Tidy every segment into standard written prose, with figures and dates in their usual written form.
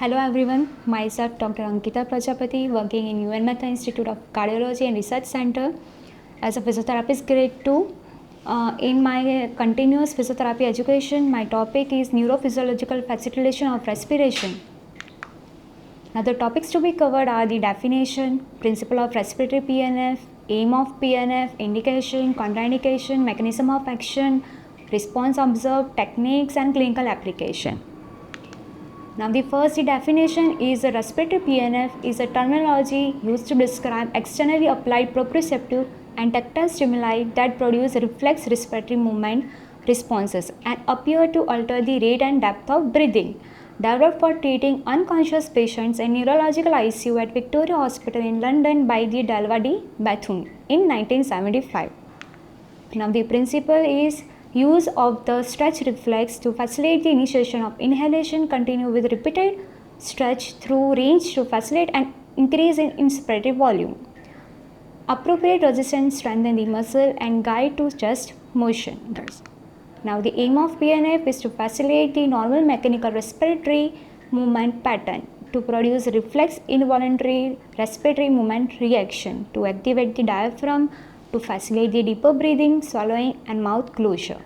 Hello everyone, myself Dr. Ankita Prajapati, working in UN Mehta Institute of Cardiology and Research Center as a physiotherapist grade 2. In my continuous physiotherapy education, my topic is neurophysiological facilitation of respiration. Now the topics to be covered are the definition, principle of respiratory PNF, aim of PNF, indication, contraindication, mechanism of action, response observed, techniques and clinical application. Now the first definition is a respiratory PNF is a terminology used to describe externally applied proprioceptive and tactile stimuli that produce reflex respiratory movement responses and appear to alter the rate and depth of breathing. Developed for treating unconscious patients in neurological ICU at Victoria Hospital in London by the Delva de Bethune in 1975. Now the principle is use of the stretch reflex to facilitate the initiation of inhalation, continue with repeated stretch through range to facilitate an increase in inspiratory volume. Appropriate resistance strengthen the muscle and guide to chest motion. Now the aim of PNF is to facilitate the normal mechanical respiratory movement pattern to produce reflex involuntary respiratory movement reaction to activate the diaphragm to facilitate the deeper breathing, swallowing and mouth closure.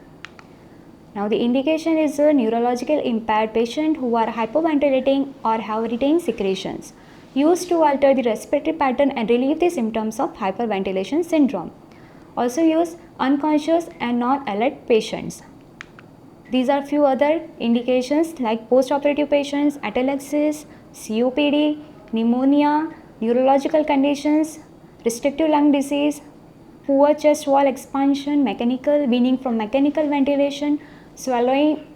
Now the indication is a neurological impaired patient who are hypoventilating or have retained secretions, used to alter the respiratory pattern and relieve the symptoms of hyperventilation syndrome. Also use unconscious and non-alert patients. These are few other indications like postoperative patients, atelectasis, COPD, pneumonia, neurological conditions, restrictive lung disease, poor chest wall expansion, mechanical weaning from mechanical ventilation, swallowing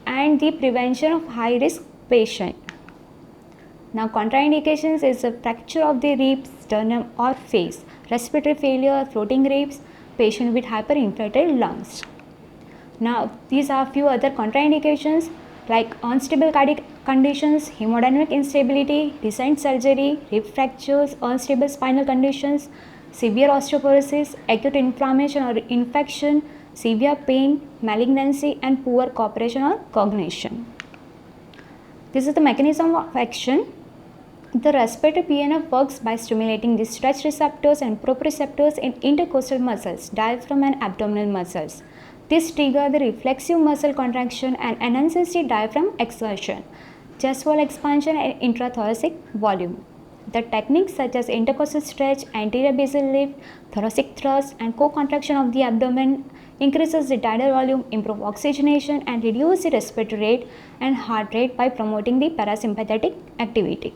and the prevention of high risk patient. Now contraindications is a fracture of the ribs, sternum or face, respiratory failure, floating ribs, patient with hyperinflated lungs. Now these are few other contraindications like unstable cardiac conditions, hemodynamic instability, recent surgery, rib fractures, unstable spinal conditions, severe osteoporosis, acute inflammation or infection, severe pain, malignancy and poor cooperation or cognition. This is the mechanism of action. The respiratory PNF works by stimulating the stretch receptors and proprioceptors in intercostal muscles, diaphragm and abdominal muscles. This triggers the reflexive muscle contraction and enhances the diaphragm exertion, chest wall expansion and intrathoracic volume. The techniques such as intercostal stretch, anterior basal lift, thoracic thrust and co-contraction of the abdomen increases the tidal volume, improve oxygenation and reduce the respiratory rate and heart rate by promoting the parasympathetic activity.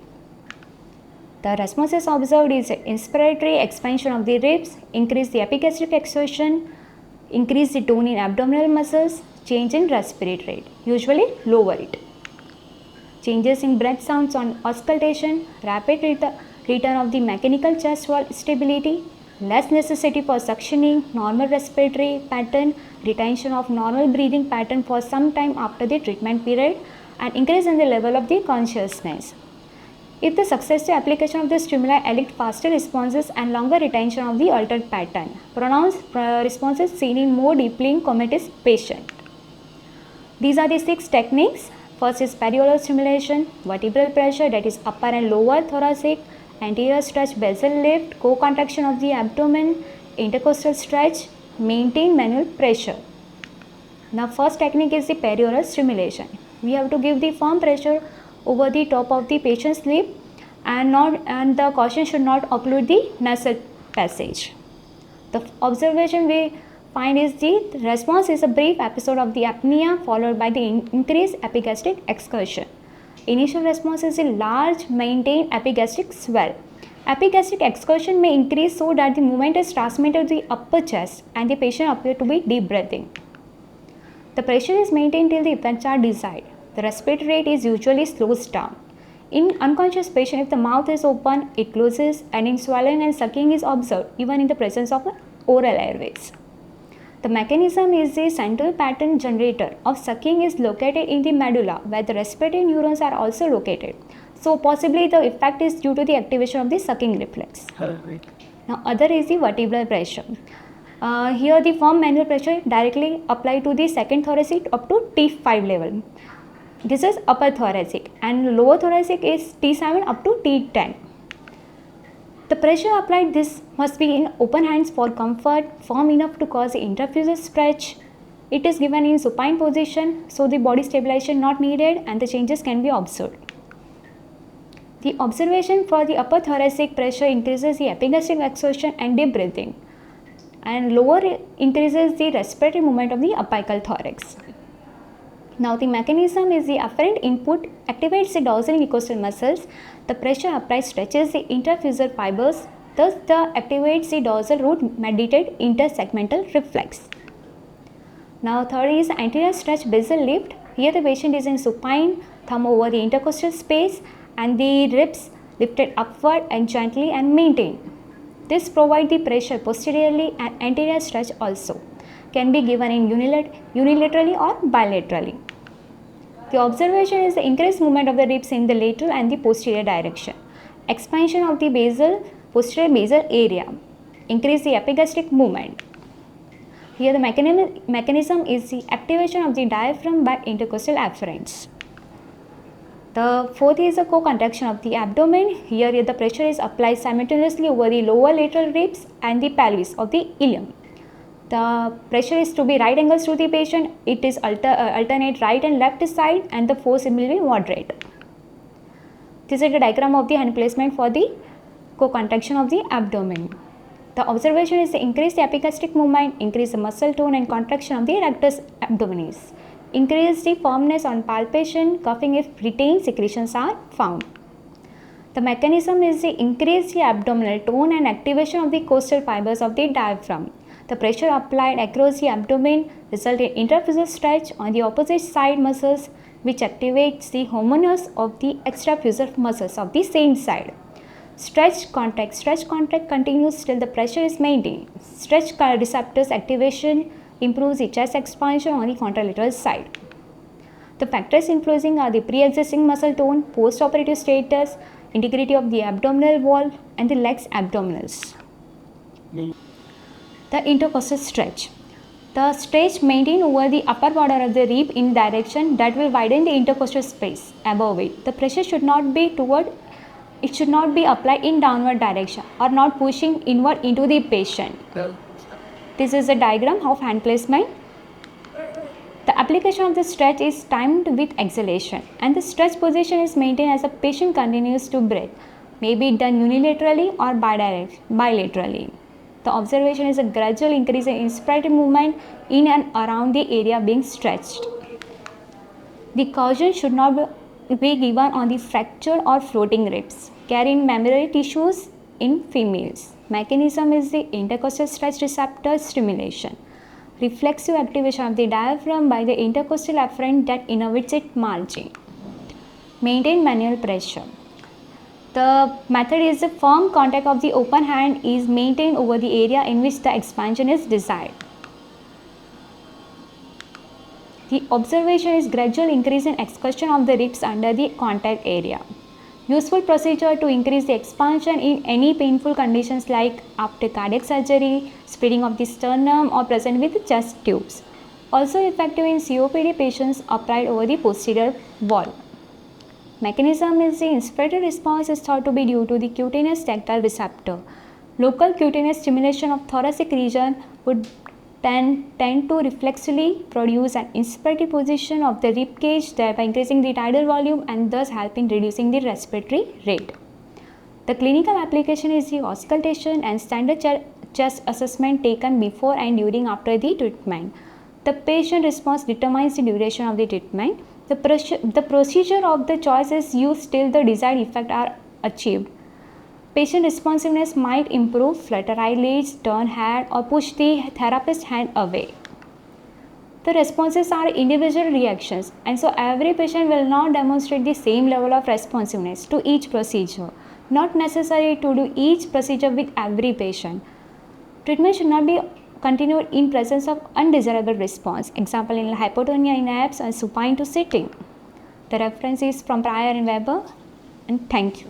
The responses observed is inspiratory expansion of the ribs, increase the epigastric exertion, increase the tone in abdominal muscles, change in respiratory rate, usually lower it. Changes in breath sounds on auscultation, rapid return of the mechanical chest wall stability, less necessity for suctioning, normal respiratory pattern, retention of normal breathing pattern for some time after the treatment period, and increase in the level of the consciousness. If the successful application of the stimuli elicit faster responses and longer retention of the altered pattern, pronounced responses seen in more deeply in comatose patient. These are the 6 techniques. First is perioral stimulation, vertebral pressure, that is upper and lower thoracic, anterior stretch basal lift, co-contraction of the abdomen, intercostal stretch, maintain manual pressure. Now first technique is the perioral stimulation. We have to give the firm pressure over the top of the patient's lip and the caution should not occlude the nasal passage. The observation we find is the response is a brief episode of the apnea followed by the increased epigastric excursion. Initial response is a large maintained epigastric swell. Epigastric excursion may increase so that the movement is transmitted to the upper chest and the patient appears to be deep breathing. The pressure is maintained till the effects are desired. The respiratory rate is usually slows down. In unconscious patient, if the mouth is open, it closes, and in swallowing and sucking is observed even in the presence of oral airways. The mechanism is the central pattern generator of sucking is located in the medulla where the respiratory neurons are also located. So possibly the effect is due to the activation of the sucking reflex. Right. Now other is the vertebral pressure. Here the firm manual pressure directly applied to the second thoracic up to T5 level. This is upper thoracic, and lower thoracic is T7 up to T10. The pressure applied this must be in open hands for comfort, firm enough to cause the intrafusal stretch. It is given in supine position, so the body stabilization not needed and the changes can be observed. The observation for the upper thoracic pressure increases the epigastric exertion and deep breathing, and lower increases the respiratory movement of the apical thorax. Now the mechanism is the afferent input activates the dorsal intercostal muscles. The pressure applied stretches the intrafusal fibers, thus the activates the dorsal root mediated intersegmental reflex. Now third is anterior stretch basal lift. Here the patient is in supine, thumb over the intercostal space and the ribs lifted upward and gently and maintained. This provides the pressure posteriorly, and anterior stretch also can be given in unilaterally or bilaterally. The observation is the increased movement of the ribs in the lateral and the posterior direction. Expansion of the posterior basal area. Increase the epigastric movement. Here the mechanism is the activation of the diaphragm by intercostal afferents. The fourth is the co-contraction of the abdomen. Here the pressure is applied simultaneously over the lower lateral ribs and the pelvis of the ilium. The pressure is to be right angles to the patient. It is alternate right and left side, and the force will be moderate. This is the diagram of the hand placement for the co-contraction of the abdomen. The observation is to increase the epigastric movement, increase the muscle tone and contraction of the rectus abdominis. Increase the firmness on palpation, coughing if retained secretions are found. The mechanism is to increase the abdominal tone and activation of the costal fibers of the diaphragm. The pressure applied across the abdomen results in intrafusal stretch on the opposite side muscles, which activates the homunculus of the extrafusal muscles of the same side. Stretch contract continues till the pressure is maintained. Stretch receptors activation improves the chest expansion on the contralateral side. The factors influencing are the pre-existing muscle tone, post-operative status, integrity of the abdominal wall and the legs abdominals. The intercostal stretch. The stretch maintained over the upper border of the rib in direction that will widen the intercostal space above it. The pressure should not be applied in downward direction or not pushing inward into the patient. This is a diagram of hand placement. The application of the stretch is timed with exhalation, and the stretch position is maintained as the patient continues to breathe, may be done unilaterally or bilaterally. The observation is a gradual increase in inspiratory movement in and around the area being stretched. The caution should not be given on the fractured or floating ribs. Carrying mammary tissues in females. Mechanism is the intercostal stretch receptor stimulation. Reflexive activation of the diaphragm by the intercostal afferent that innervates its margin. Maintain manual pressure. The method is the firm contact of the open hand is maintained over the area in which the expansion is desired. The observation is gradual increase in excursion of the ribs under the contact area. Useful procedure to increase the expansion in any painful conditions like after cardiac surgery, spreading of the sternum or present with chest tubes. Also effective in COPD patients applied over the posterior wall. Mechanism is the inspiratory response is thought to be due to the cutaneous tactile receptor. Local cutaneous stimulation of thoracic region would tend to reflexively produce an inspiratory position of the rib cage, thereby increasing the tidal volume and thus helping reducing the respiratory rate. The clinical application is the auscultation and standard chest assessment taken before and during after the treatment. The patient response determines the duration of the treatment. The procedure of the choice is used till the desired effect are achieved. Patient responsiveness might improve, flutter eyelids, turn head or push the therapist's hand away. The responses are individual reactions, and so every patient will not demonstrate the same level of responsiveness to each procedure. Not necessary to do each procedure with every patient. Treatment should not be continued in presence of undesirable response, example in hypotonia in abs and supine to sitting. The reference is from Pryor and Weber, and thank you.